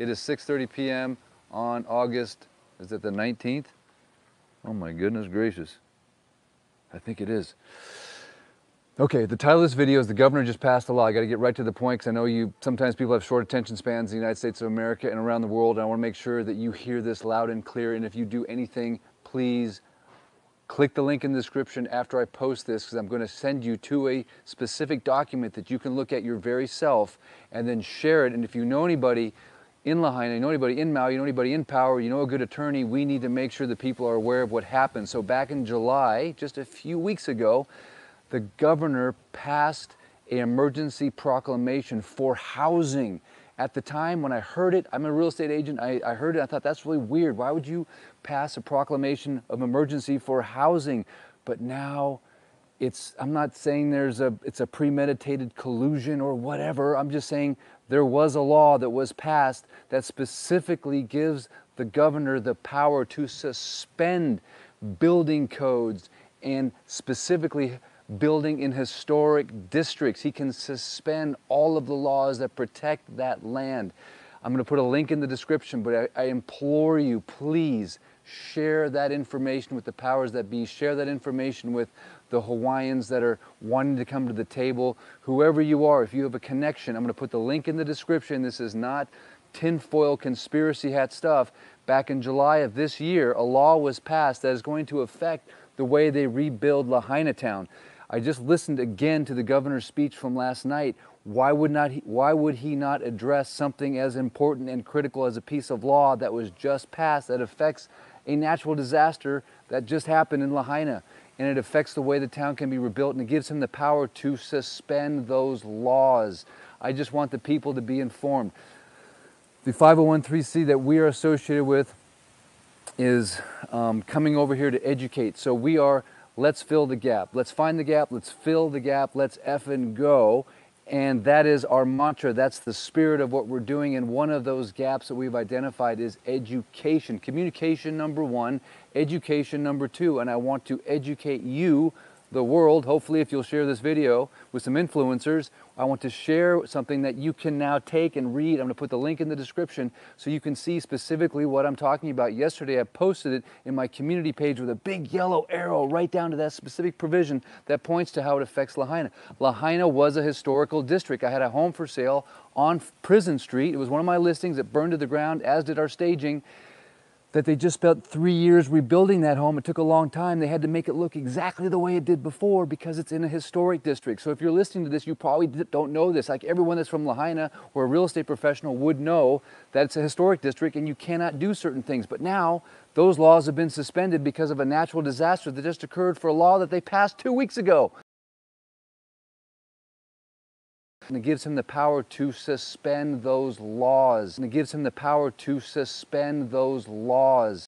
It is 6:30 p.m. on August, is it the 19th? Oh my goodness gracious. I think it is. Okay, the title of this video is The Governor Just Passed a Law. I gotta get right to the point because I know sometimes people have short attention spans in the United States of America and around the world. And I wanna make sure that you hear this loud and clear. And if you do anything, please click the link in the description after I post this, because I'm going to send you to a specific document that you can look at your very self and then share it. And if you know anybody in Lahaina, you know anybody in Maui, you know anybody in power, you know a good attorney, we need to make sure that people are aware of what happened. So back in July, just a few weeks ago, the governor passed an emergency proclamation for housing. At the time when I heard it, I'm a real estate agent, I heard it, I thought that's really weird. Why would you pass a proclamation of emergency for housing? But now I'm not saying it's a premeditated collusion or whatever. I'm just saying there was a law that was passed that specifically gives the governor the power to suspend building codes and specifically building in historic districts. He can suspend all of the laws that protect that land. I'm going to put a link in the description, but I implore you, please share that information with the powers that be. Share that information with the Hawaiians that are wanting to come to the table. Whoever you are, if you have a connection, I'm going to put the link in the description. This is not tinfoil conspiracy hat stuff. Back in July of this year, a law was passed that is going to affect the way they rebuild Lahaina town. I just listened again to the governor's speech from last night. Why would he not address something as important and critical as a piece of law that was just passed that affects a natural disaster that just happened in Lahaina? And it affects the way the town can be rebuilt, and it gives him the power to suspend those laws. I just want the people to be informed. The 501(c) that we are associated with is coming over here to educate. So we are, let's fill the gap. Let's find the gap, let's fill the gap, let's effing go. And that is our mantra. That's the spirit of what we're doing. And one of those gaps that we've identified is education. Communication, number one, education, number two. And I want to educate you, the world. Hopefully, if you'll share this video with some influencers, I want to share something that you can now take and read. I'm going to put the link in the description so you can see specifically what I'm talking about. Yesterday, I posted it in my community page with a big yellow arrow right down to that specific provision that points to how it affects Lahaina. Lahaina was a historical district. I had a home for sale on Prison Street. It was one of my listings that burned to the ground, as did our staging. That they just spent 3 years rebuilding that home. It took a long time. They had to make it look exactly the way it did before because it's in a historic district. So if you're listening to this, you probably don't know this. Like everyone that's from Lahaina or a real estate professional would know that it's a historic district and you cannot do certain things. But now those laws have been suspended because of a natural disaster that just occurred for a law that they passed 2 weeks ago. And it gives him the power to suspend those laws. And it gives him the power to suspend those laws.